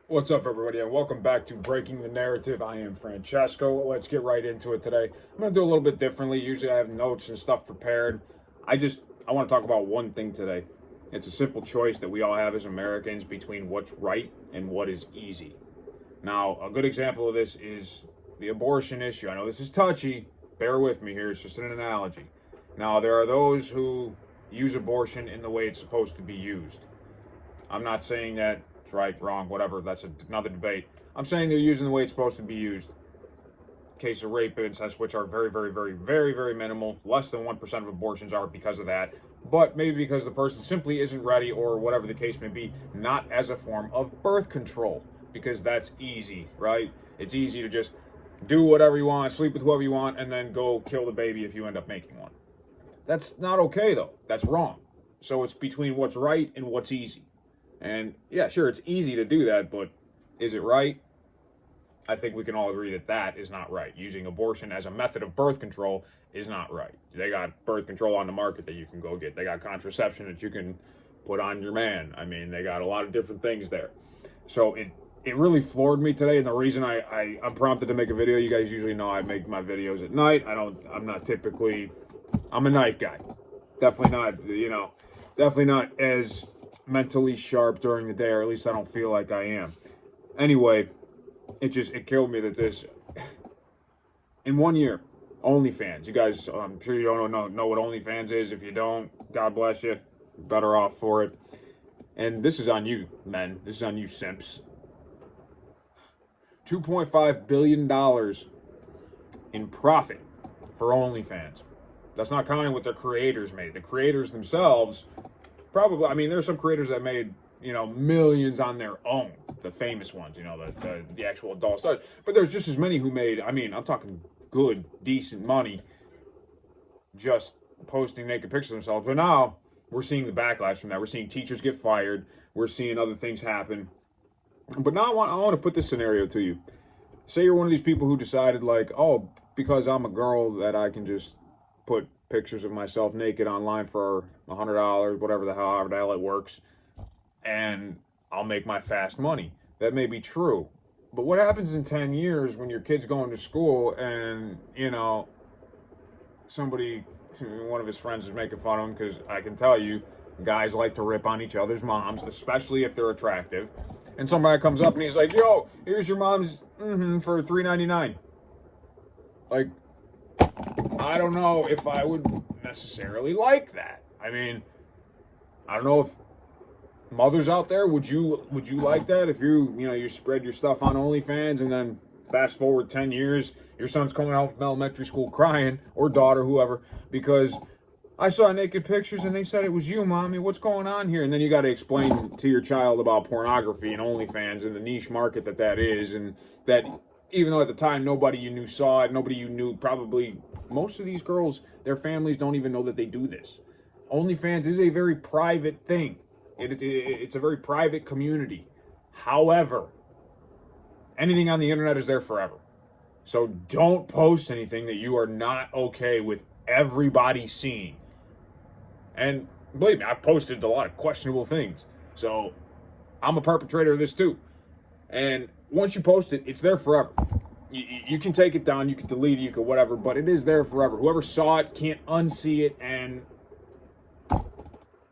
What's up, everybody, and welcome back to Breaking the Narrative. I am Francesco. Let's get right into it today. I'm going to do a little bit differently. Usually I have notes and stuff prepared. I want to talk about one thing today. It's a simple choice that we all have as Americans between what's right and what is easy. Now, a good example of this is the abortion issue. I know this is touchy. Bear with me here. It's just an analogy. Now, there are those who use abortion in the way it's supposed to be used. I'm not saying that it's right, wrong, whatever. That's another debate. I'm saying they're using the way it's supposed to be used. Case of rape, incest, which are very, very, very, very, very minimal. Less than 1% of abortions are because of that. But maybe because the person simply isn't ready, or whatever the case may be, not as a form of birth control. Because that's easy, right? It's easy to just do whatever you want, sleep with whoever you want, and then go kill the baby if you end up making one. That's not okay, though. That's wrong. So it's between what's right and what's easy. And yeah, sure, it's easy to do that, but is it right? I think we can all agree that that is not right. Using abortion as a method of birth control is not right. They got birth control on the market that you can go get. They got contraception that you can put on your man. I mean, they got a lot of different things there. So it really floored me today, and the reason I'm prompted to make a video, you guys usually know I make my videos at night. I'm a night guy. Definitely not as mentally sharp during the day, or at least I don't feel like I am. Anyway, it killed me that this, in 1 year, OnlyFans. You guys, I'm sure you don't know what OnlyFans is. If you don't, God bless you. You're better off for it. And this is on you, men. This is on you, simps. $2.5 billion in profit for OnlyFans. That's not counting what their creators made. The creators themselves, probably, I mean, there's some creators that made, millions on their own. The famous ones, the actual adult stars. But there's just as many who made, I'm talking good, decent money just posting naked pictures of themselves. But now we're seeing the backlash from that. We're seeing teachers get fired. We're seeing other things happen. But now I want to put this scenario to you. Say you're one of these people who decided, like, oh, because I'm a girl, that I can just put pictures of myself naked online for $100, however the hell it works, and I'll make my fast money. That may be true. But what happens in 10 years when your kid's going to school and, one of his friends is making fun of him, because I can tell you, guys like to rip on each other's moms, especially if they're attractive. And somebody comes up and he's like, yo, here's your mom's for $3.99. Like, I don't know if I would necessarily like that. I mean, I don't know if mothers out there, would you like that if you spread your stuff on OnlyFans and then fast forward 10 years, your son's coming out from elementary school crying, or daughter, whoever, because I saw naked pictures and they said it was you, mommy. What's going on here? And then you got to explain to your child about pornography and OnlyFans and the niche market that is, and that even though at the time nobody you knew saw it, nobody you knew, probably most of these girls, their families don't even know that they do this. OnlyFans is a very private thing. It's a very private community. However, anything on the internet is there forever. So don't post anything that you are not okay with everybody seeing. And believe me, I've posted a lot of questionable things. So I'm a perpetrator of this too. And once you post it, it's there forever. You can take it down, you can delete it, you can whatever, but it is there forever. Whoever saw it can't unsee it, and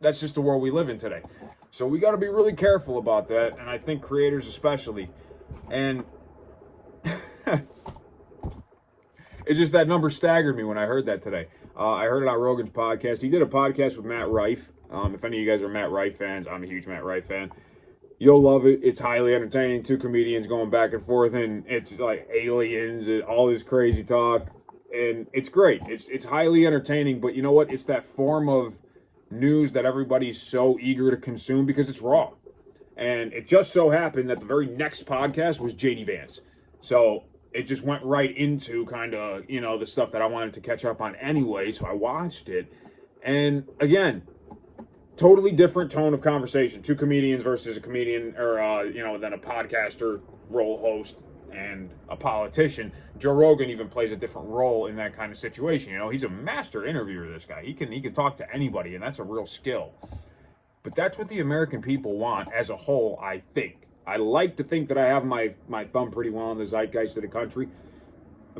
that's just the world we live in today. So we got to be really careful about that, and I think creators especially. And it's just that number staggered me when I heard that today. I heard it on Rogan's podcast. He did a podcast with Matt Rife. If any of you guys are Matt Rife fans, I'm a huge Matt Rife fan. You'll love it. It's highly entertaining. Two comedians going back and forth, and it's like aliens and all this crazy talk. And it's great. It's highly entertaining, but you know what? It's that form of news that everybody's so eager to consume because it's raw. And it just so happened that the very next podcast was JD Vance. So it just went right into kind of, the stuff that I wanted to catch up on anyway. So I watched it. And again, totally different tone of conversation. Two comedians versus a comedian, or, then a podcaster, role host, and a politician. Joe Rogan even plays a different role in that kind of situation. He's a master interviewer, this guy. He can talk to anybody, and that's a real skill. But that's what the American people want as a whole, I think. I like to think that I have my thumb pretty well in the zeitgeist of the country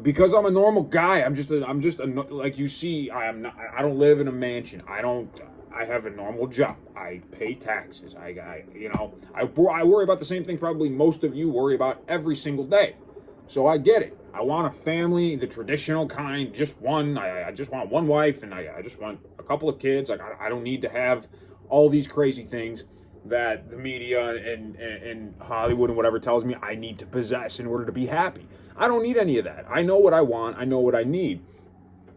because I'm a normal guy. I'm just like you see. I don't live in a mansion. I have a normal job. I pay taxes. I worry about the same thing probably most of you worry about every single day. So I get it. I want a family, the traditional kind, just one. I just want one wife, and I just want a couple of kids. Like I don't need to have all these crazy things that the media and Hollywood and whatever tells me I need to possess in order to be happy. I don't need any of that. I know what I want. I know what I need.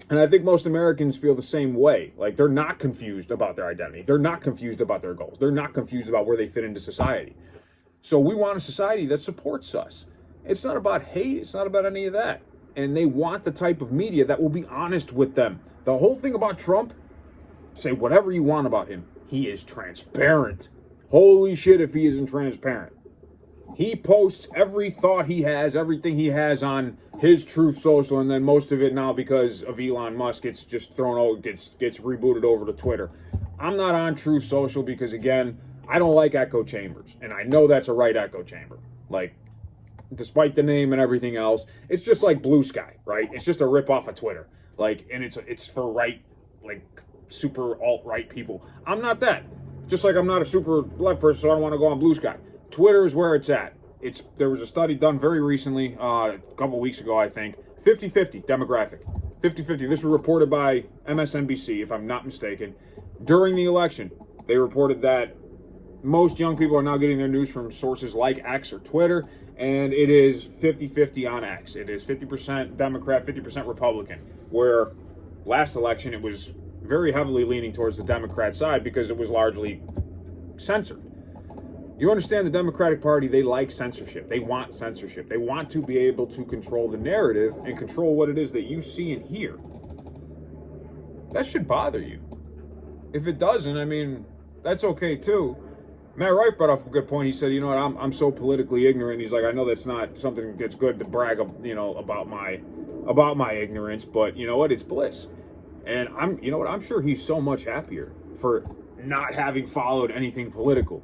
And I think most Americans feel the same way. Like they're not confused about their identity. They're not confused about their goals. They're not confused about where they fit into society. So we want a society that supports us. It's not about hate. It's not about any of that. And they want the type of media that will be honest with them. The whole thing about Trump, say whatever you want about him. He is transparent. Holy shit if he isn't transparent. He posts every thought he has, everything he has on his Truth Social, and then most of it now because of Elon Musk, it's just thrown over, gets rebooted over to Twitter. I'm not on Truth Social because, again, I don't like echo chambers, and I know that's a right echo chamber. Like, despite the name and everything else, it's just like Blue Sky, right? It's just a rip-off of Twitter. Like, and it's for right, like, super alt-right people. I'm not that. Just like I'm not a super left person, so I don't want to go on Blue Sky. Twitter is where it's at. There was a study done very recently, a couple weeks ago, I think. 50-50 demographic. 50-50. This was reported by MSNBC, if I'm not mistaken. During the election, they reported that most young people are now getting their news from sources like X or Twitter, and it is 50-50 on X. It is 50% Democrat, 50% Republican, where last election it was very heavily leaning towards the Democrat side because it was largely censored. You understand the Democratic Party, they like censorship. They want censorship. They want to be able to control the narrative and control what it is that you see and hear. That should bother you. If it doesn't, I mean, that's okay too. Matt Rife brought up a good point. He said, you know what, I'm so politically ignorant. He's like, I know that's not something that's good to brag, about my ignorance, but you know what, it's bliss. And I'm sure he's so much happier for not having followed anything political.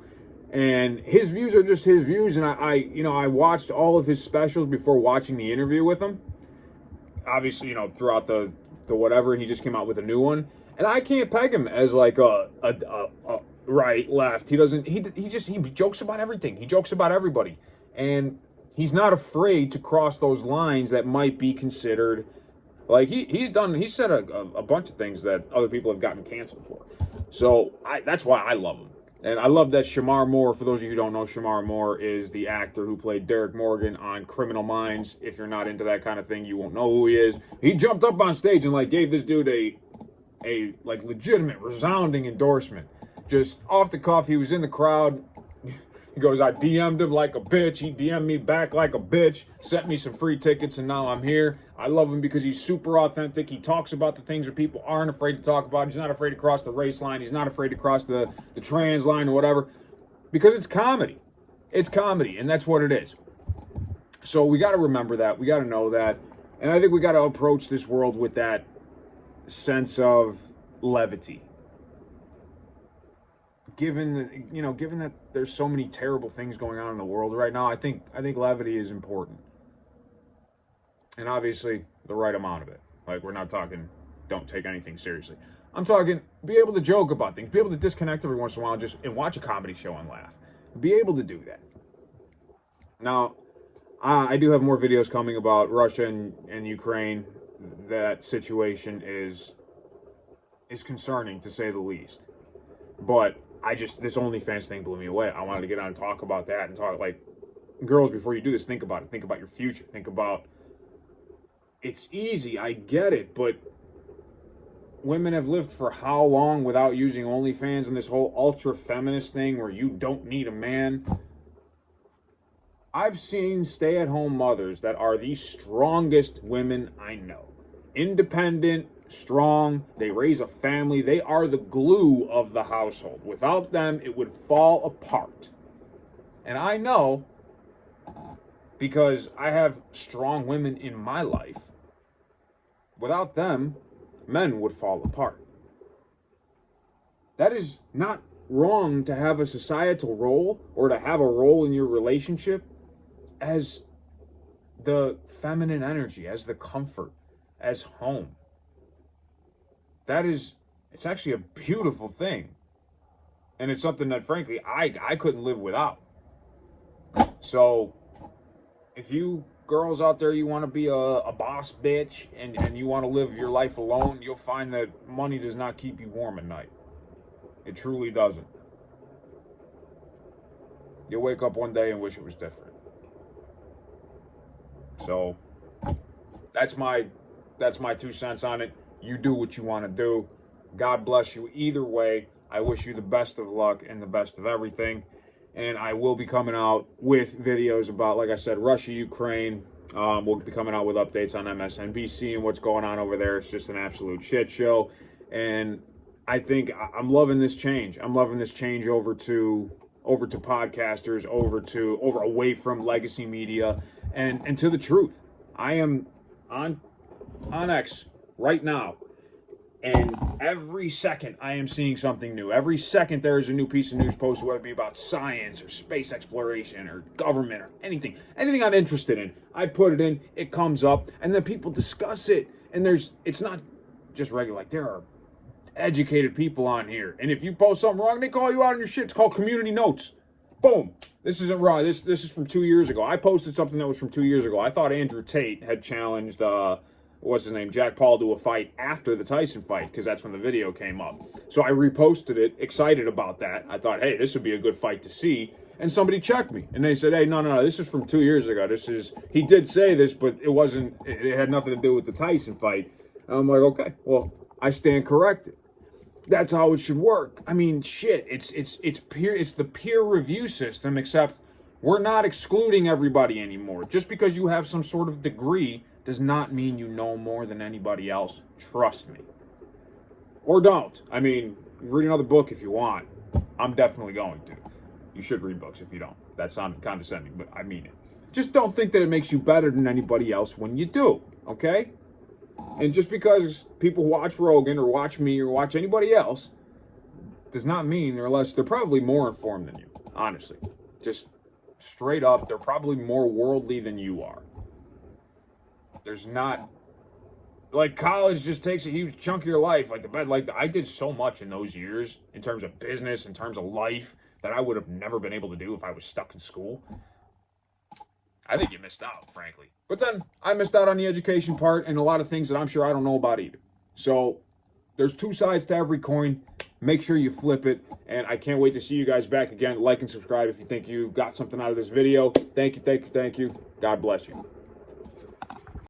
And his views are just his views. And I watched all of his specials before watching the interview with him. Obviously, throughout the whatever, and he just came out with a new one. And I can't peg him as like a right, left. He doesn't. He jokes about everything. He jokes about everybody, and he's not afraid to cross those lines that might be considered. Like he said a bunch of things that other people have gotten canceled for. So that's why I love him. And I love that Shamar Moore, for those of you who don't know, Shamar Moore is the actor who played Derek Morgan on Criminal Minds. If you're not into that kind of thing, you won't know who he is. He jumped up on stage and gave this dude a legitimate, resounding endorsement. Just off the cuff, he was in the crowd. He goes, I DM'd him like a bitch. He DM'd me back like a bitch. Sent me some free tickets, and now I'm here. I love him because he's super authentic. He talks about the things that people aren't afraid to talk about. He's not afraid to cross the race line. He's not afraid to cross the trans line or whatever. Because it's comedy. It's comedy, and that's what it is. So we got to remember that. We got to know that. And I think we got to approach this world with that sense of levity. Given that there's so many terrible things going on in the world right now, I think levity is important. And obviously the right amount of it. Like, we're not talking don't take anything seriously. I'm talking be able to joke about things, be able to disconnect every once in a while and watch a comedy show and laugh. Be able to do that. Now, I do have more videos coming about Russia and Ukraine. That situation is concerning, to say the least. But this OnlyFans thing blew me away. I wanted to get on and talk about that and talk, like, girls, before you do this, think about it. Think about your future. Think about, it's easy, I get it, but women have lived for how long without using OnlyFans and this whole ultra-feminist thing where you don't need a man? I've seen stay-at-home mothers that are the strongest women I know. Independent, strong, they raise a family, they are the glue of the household. Without them, it would fall apart. And I know, because I have strong women in my life, without them, men would fall apart. That is not wrong to have a societal role or to have a role in your relationship as the feminine energy, as the comfort, as home. It's actually a beautiful thing. And it's something that, frankly, I couldn't live without. So, if you girls out there, you want to be a boss bitch and you want to live your life alone, you'll find that money does not keep you warm at night. It truly doesn't. You'll wake up one day and wish it was different. So, that's my 2 cents on it. You do what you want to do. God bless you either way. I wish you the best of luck and the best of everything. And I will be coming out with videos about, like I said, Russia, Ukraine. We'll be coming out with updates on MSNBC and what's going on over there. It's just an absolute shit show. And I think I'm loving this change. I'm loving this change over to podcasters, over away from legacy media and to the truth. I am on X right now, and every second I am seeing something new. Every second there is a new piece of news posted, whether it be about science or space exploration or government or anything I'm interested in. I put it in, it comes up, and then people discuss it. And it's not just regular, like there are educated people on here, and if you post something wrong, they call you out on your shit. It's called community notes. Boom. This isn't wrong. This is from 2 years ago. I posted something that was from 2 years ago. I thought Andrew Tate had challenged what's his name, Jack Paul, to a fight after the Tyson fight, because that's when the video came up. So I reposted it, excited about that. I thought, hey, this would be a good fight to see. And somebody checked me, and they said, hey, no, this is from 2 years ago. He did say this, but it had nothing to do with the Tyson fight. And I'm like, okay, well, I stand corrected. That's how it should work. I mean, shit, it's the peer review system, except we're not excluding everybody anymore. Just because you have some sort of degree does not mean you know more than anybody else. Trust me. Or don't. I mean, read another book if you want. I'm definitely going to. You should read books if you don't. That sounded condescending, but I mean it. Just don't think that it makes you better than anybody else when you do, okay? And just because people watch Rogan or watch me or watch anybody else does not mean they're probably more informed than you, honestly. Just straight up, they're probably more worldly than you are. There's not, like, college just takes a huge chunk of your life. I did so much in those years in terms of business, in terms of life, that I would have never been able to do if I was stuck in school. I think you missed out, frankly. But then I missed out on the education part and a lot of things that I'm sure I don't know about either. So there's two sides to every coin. Make sure you flip it. And I can't wait to see you guys back again. Like and subscribe if you think you got something out of this video. Thank you. God bless you.